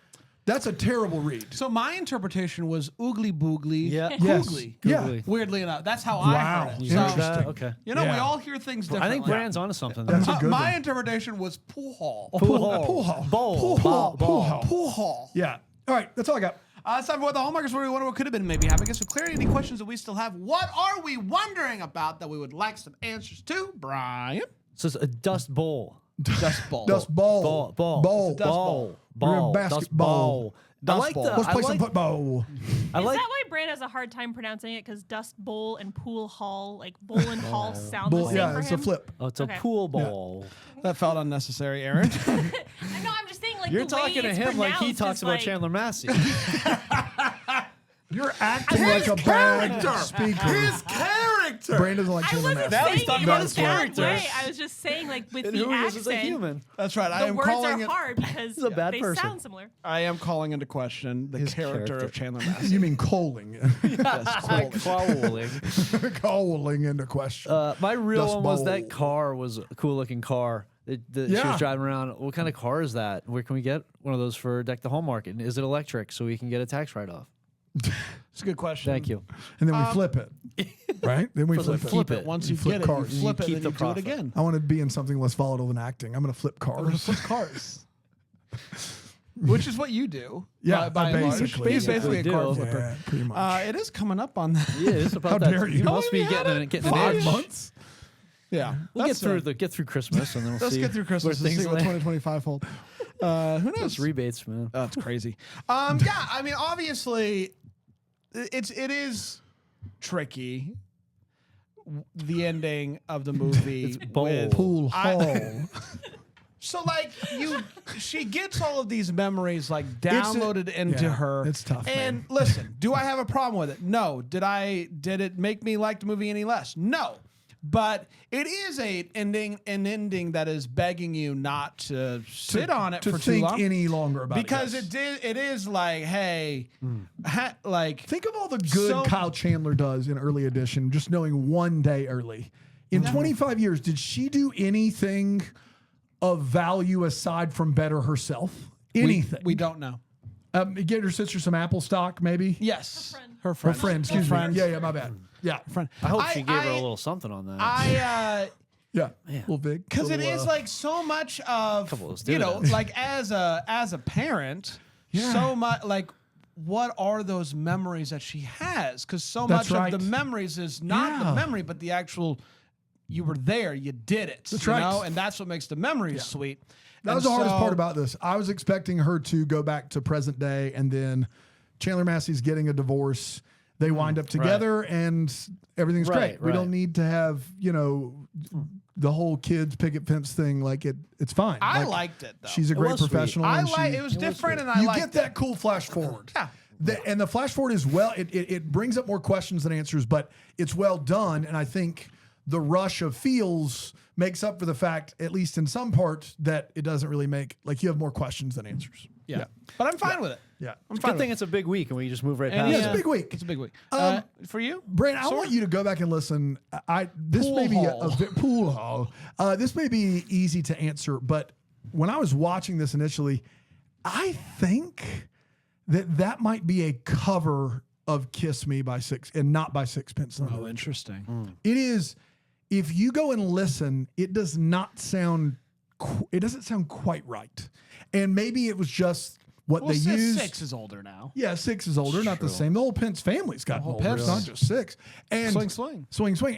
That's a terrible read. So my interpretation was oogly boogly, Yeah. googly. Yeah. Googly. Weirdly enough, that's how I heard it. You So, heard that? Okay. you know, we Yeah. all hear things I differently. think Brand's onto something. That's a good my one. interpretation was pool hall. Pool hall. Pool hall. Bowl. Pool hall. Ball. Pool hall. Pool hall. Yeah. All right. That's all I got. It's time for what the Hallmarkers were. We wonder what could have been, maybe have. I guess for clarity, any questions that we still have. What are we wondering about that we would like some answers to, Brian? So it's a dust bowl. Dust bowl. Dust ball. Ball. Ball. Dust bowl. Ball. We're in Dust basketball. ball. Dust I like bowl. the. Let's I play some like, football. I Is like. that why Brand has a hard time pronouncing it? Because Dust Bowl and Pool Hall, like bowl and hall, sound the Bull, same yeah, for it's him? a flip. Oh, it's a Okay. pool ball. That felt unnecessary, Aaron. I know. I'm just saying, like You're the way talking to it's him like he pronounced talks is about like, Chandler Massey. You're acting like a bad speaker. His character. Brandon's like I Chandler wasn't Massey. Now he's saying talking it about in his that character. way. I was just saying, like with And the who is as a accent, human? That's right. I the am words calling are it. hard because a bad they person. sound similar. I am calling into question the character of Chandler Massey. You mean coaling? Crawling. Calling into question. My real Dust one was bowl. that car was a cool looking car that she Yeah. was driving around. What kind of car is that? Where can we get one of those for Deck the Hallmark? And is it electric so we can get a tax write off? It's a good question. Thank you. And then we flip it. Right? Then we flip it. flip it. Once You you, flip get cars. it, you flip You it, keep and the you do it profit. again. I want to be in something less volatile than acting. I'm going to flip cars. Flip cars. Which is what you do. Yeah, by and large. basically. He's basically a do. car Yeah, flipper. pretty much. It is coming up on that. Yeah, it's about How that. dare you. You How must be getting an 5 itch. months? Yeah. We'll get That's, through get through Christmas and then we'll Let's see. get through Christmas where and see things what land. 2025 hold. Who knows? Those rebates, man. Oh, it's crazy. Yeah, I mean, obviously, it is tricky. The ending of the movie. It's bold. with- Pool hall. So like she gets all of these memories like downloaded into yeah, her. it's tough, And man. listen, do I have a problem with it? No. Did it make me like the movie any less? No. But it is an ending that is begging you not to sit on it to for too think long. any longer about Because it. Yes. it is like, hey, like Think of all the good So- Kyle Chandler does in early edition, just knowing one day early. In 25 years, did she do anything of value aside from better herself? Anything? we don't know. Get her sister some Apple stock, maybe? Yes. Her Her friend, excuse me. friend. Yeah, my bad. Yeah. Friend. I hope she gave her a little something on that. Yeah. Little big. Because it little, is like so much of Couple of you know, dividends. like as a parent, so much like what are those memories that she has? Because so That's much right. of the memories is not the Yeah. memory, but the actual you were there, you did it. That's you right. know? And that's what makes the memories sweet. That was the hardest part about this. I was expecting her to go back to present day, and then Chandler Massey's getting a divorce. They wind up together, and everything's Right, great. We don't right. need to have, the whole kids picket fence thing. Like it's fine. I Like, liked it though. She's a great was sweet. professional. I and like she- it was different, and I you liked get that cool flash forward. Yeah. And the flash forward is it brings up more questions than answers, but it's well done. And I think the rush of feels makes up for the fact, at least in some parts, that it doesn't really make, like, you have more questions than answers. Yeah. But I'm fine with it. Yeah. I'm fine Good with thing it. it's a big week and we just move right And past It's it. a big week. It's a big week. For you? Brandon, I want you to go back and listen. This Pool may be hall. pool hall. This may be easy to answer, but when I was watching this initially, I think that might be a cover of "Kiss Me" by Six and not by Sixpence None. Oh, interesting. It is. If you go and listen, it does not sound. It doesn't sound quite right, and maybe it was just what they use. 6 is older now. Yeah, 6 is older, not the same. The whole Pence family's gotten older. Pence. It's not just 6. And Swing.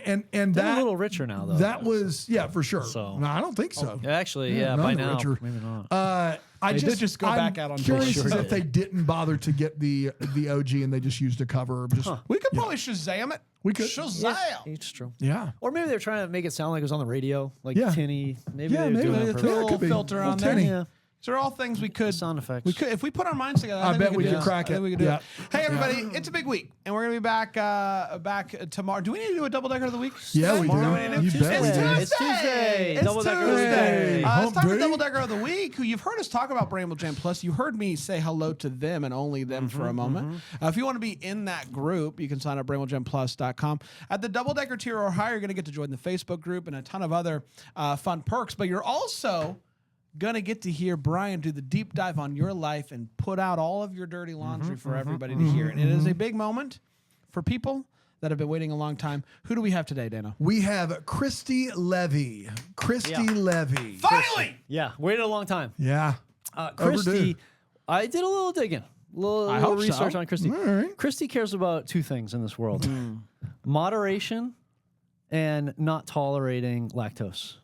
And They're that a little richer now, though. that was for sure. So- No, I don't think so. Actually, Yeah, by none now, richer. maybe not. I did just go I'm back out on curious Twitter. as Sure if they didn't bother to get the OG and they just used a cover. Just We could probably Shazam it. We could. Shazam. It's true. yeah. Or maybe they're trying to make it sound like it was on the radio, like Yeah. tinny. Maybe Yeah, they were maybe doing they it on threw purpose. a little could be. filter Little on there. tinny. Yeah. So they're all things we could. Sound effects. We could if we put our minds together. I bet we could do crack I think it. we could do Yeah. it. Hey everybody, it's a big week, and we're gonna be back tomorrow. Do we need to do a double decker of the week? Yeah, we do. Tomorrow? You bet we It's do. Tuesday. It's Tuesday. It's Double decker of the Tuesday. week. It's Hump time for day. double decker of the week. Who you've heard us talk about Bramble Jam Plus. You heard me say hello to them and only them for a moment. If you want to be in that group, you can sign up BrambleJamPlus.com. At the double decker tier or higher, you're gonna get to join the Facebook group and a ton of other fun perks. But you're also gonna get to hear Brian do the deep dive on your life and put out all of your dirty laundry for everybody to hear. And it is a big moment for people that have been waiting a long time. Who do we have today, Dana? We have Christy Levy. Christy Levy. Finally! Yeah, waited a long time. Yeah. Christy, Overdue. I did a little digging, a little hope so. research on Christy. All right. Christy cares about 2 things in this world: moderation and not tolerating lactose.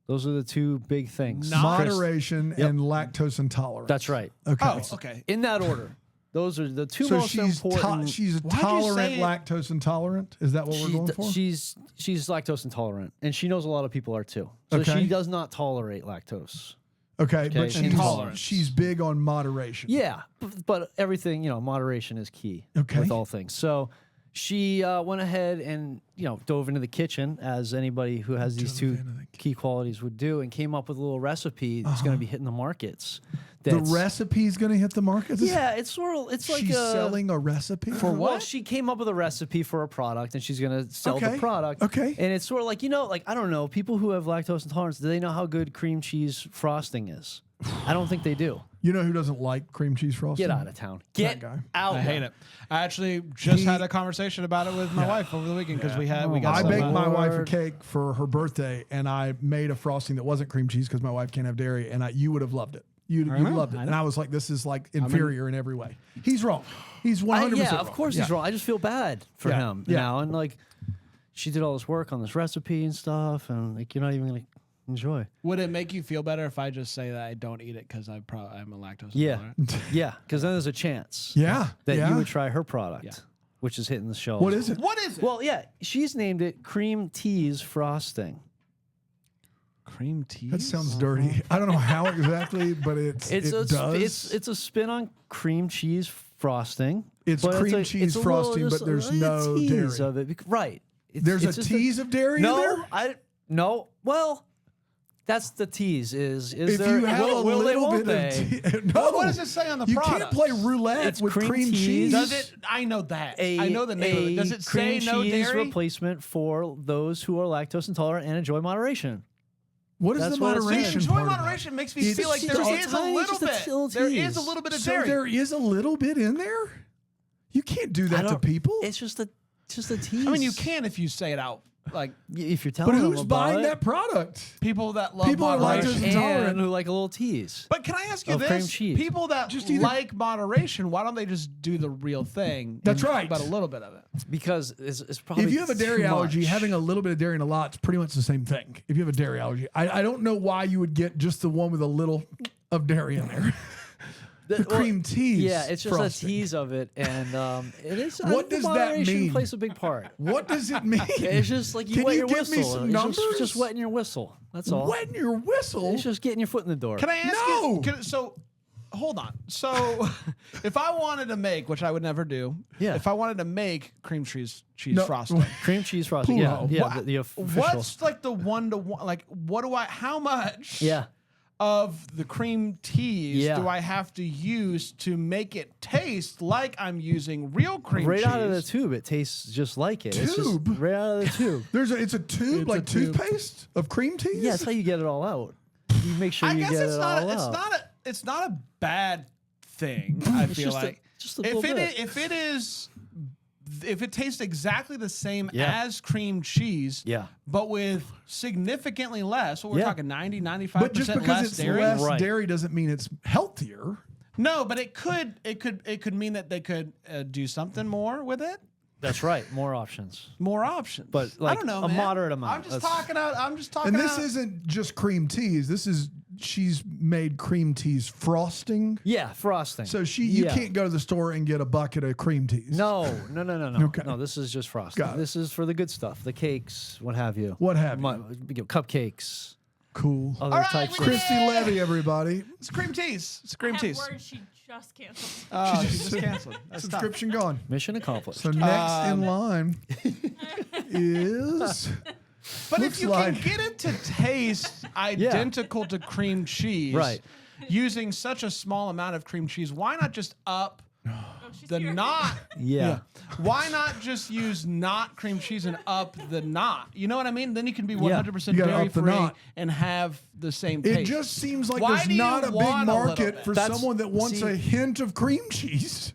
Those are the 2 big things. Moderation and lactose intolerance. That's right. Okay. Oh, okay. In that order. Those are the 2 So most she's important. she's Why'd you tolerant, say it- lactose intolerant. Is that what we're going for? She's lactose intolerant, and she knows a lot of people are too. So Okay. she does not tolerate lactose. Okay, but Okay, intolerance. she's big on moderation. Yeah, but everything, moderation is key Okay. with all things. So she went ahead and dove into the kitchen, as anybody who has these 2 key qualities would do, and came up with a little recipe that's going to be hitting the markets. The That's- recipe's going to hit the market. Yeah, it's like She's selling a recipe for Well, she came up with a recipe for a product, and she's going to sell Okay, the product. okay. And it's sort of like, I don't know, people who have lactose intolerance, do they know how good cream cheese frosting is? I don't think they do. You know who doesn't like cream cheese frosting? Get out of town. Get guy. out. I hate it. I actually just had a conversation about it with my wife over the weekend because we got I some, baked my wife a Lord. cake for her birthday, and I made a frosting that wasn't cream cheese because my wife can't have dairy, and you would have loved it. You loved it. And I was like, this is like inferior in every way. He's wrong. He's 100% Yeah, wrong. of course he's wrong. I just feel bad for Yeah, him yeah. now. And she did all this work on this recipe and stuff, and you're not even going to enjoy. Would it make you feel better if I just say that I don't eat it because I'm a lactose Yeah. intolerant? Yeah, because then there's a chance Yeah. that yeah. you would try her product, which is hitting the shelves. What is it? What is it? Well, yeah, she's named it cream teas frosting. Cream tea. That sounds dirty. I don't know how exactly, but it does. It's a spin on cream cheese frosting. It's but cream a- cheese a little- frosting, just but there's a no tease dairy. of it. Right. There's a it's just tease of dairy in there? No. Well, that's the tease. Is If there? you have will, a will they? little Won't bit they? of no, What does it say on the you product? can't play roulette It's with cream cream cheese. cheese. Does it? I know that. I know the name of it. Does it say cream no cheese dairy? replacement for those who are lactose intolerant and enjoy moderation? What is That's the what it See, moderation enjoy part of moderation makes me It's feel like just there a is a tiny- little just a bit. little There tease. is a little bit it? of So dairy. there is a little bit in there? You can't do I that to don't- people. It's just a tease. I mean, you can if you say it out. Like if you're telling But them who's about buying it. that product? people that love People are moderation. lactose intolerant. And who like a little tease. But can I ask you Of this? cream cheese. People that Just either- like moderation, why don't they just do the real thing? That's and right. But a little bit of it. Because it's probably If you have a dairy too allergy, much. having a little bit of dairy and a lot is pretty much the same thing. If you have a dairy allergy, I don't know why you would get just the one with a little of dairy in there. The cream tease. Yeah, it's just frosting. a tease of it, and it is. I What think does that moderation mean? Plays a big part. What does it mean? It's just like you Can wet you your give whistle. me some It's numbers? just wetting your whistle. That's all. Wetting your whistle. It's just getting your foot in the door. Can I ask No. you? So, hold on. So, if I wanted to make, which I would never do, Yeah. if I wanted to make cream cheese No. frosting, Cream cheese frosting. Plural. Yeah, Wha- the official. what's like the 1-to-1? Like, how much? Yeah. Of the cream teas Yeah. do I have to use to make it taste like I'm using real cream Right cheese? out of the tube, it tastes just like it. It's just Tube? right out of the tube. It's a tube It's like a tube. toothpaste of cream teas. Yeah, that's how you get it all out. You make sure I you guess get it's it not. all It's out. not a. It's not a bad thing. I feel just a- like just a little bit. if it tastes exactly the same Yeah. as cream cheese, Yeah. but with significantly less. Well, we're Yeah. talking 90, 95% but just because less it's dairy. less Right. dairy doesn't mean it's healthier. No, but it could mean that they could do something more with it. That's right. More options. More options. But like I don't know, a man. moderate amount. I'm just talking out. And this isn't just cream teas. This is she's made cream teas frosting. Yeah, frosting. So you can't go to the store and get a bucket of cream teas. No. Okay. No, this is just frosting. Got it. This is for the good stuff, the cakes, what have you. Cupcakes, Cool. other All right, types we of. did Christy Levy, everybody. It's cream teas. It's cream I have teas. words she just canceled. Oh, she just canceled. That's tough. Subscription gone. Mission accomplished. So next in line is. But Looks if you like- can get it to taste identical to cream cheese, Right. using such a small amount of cream cheese, why not just up She's the here. not? yeah. Why not just use not cream cheese and up the not? You know what I mean? Then you can be 100% You gotta dairy up the free not. and have the same It taste. just seems like Why there's do you not a big want a little market bit? for That's- someone that wants see- a hint of cream cheese.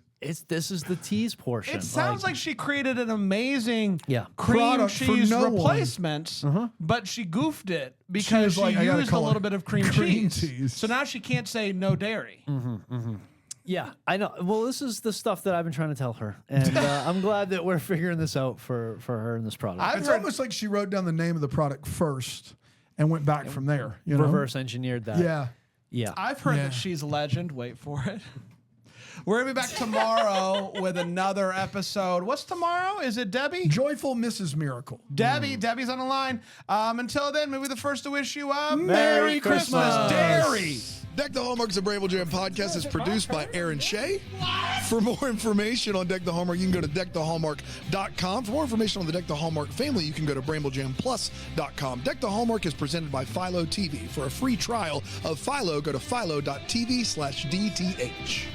This is the tease portion. It sounds like she created an amazing cream Product for cheese no one. replacement, but she goofed it because was she like, I gotta used a call it little bit of cream cream cheese. cheese. So now she can't say no dairy. Yeah, I know. Well, this is the stuff that I've been trying to tell her, and I'm glad that we're figuring this out for her in this product. I've It's heard- almost like she wrote down the name of the product first and went back from there. You know? Reverse engineered that. Yeah. Yeah. I've heard Yeah. that she's a legend. Wait for it. We're going to be back tomorrow with another episode. What's tomorrow? Is it Debbie? Joyful Mrs. Miracle. Debbie's on the line. Until then, maybe the first to wish you a Merry Christmas. Dairy. Deck the Hallmark's a Bramble Jam podcast is produced by Aaron Shea. For more information on Deck the Hallmark, you can go to deckthehallmark.com. For more information on the Deck the Hallmark family, you can go to bramblejamplus.com. Deck the Hallmark is presented by Philo TV. For a free trial of Philo, go to philo.tv/DTH.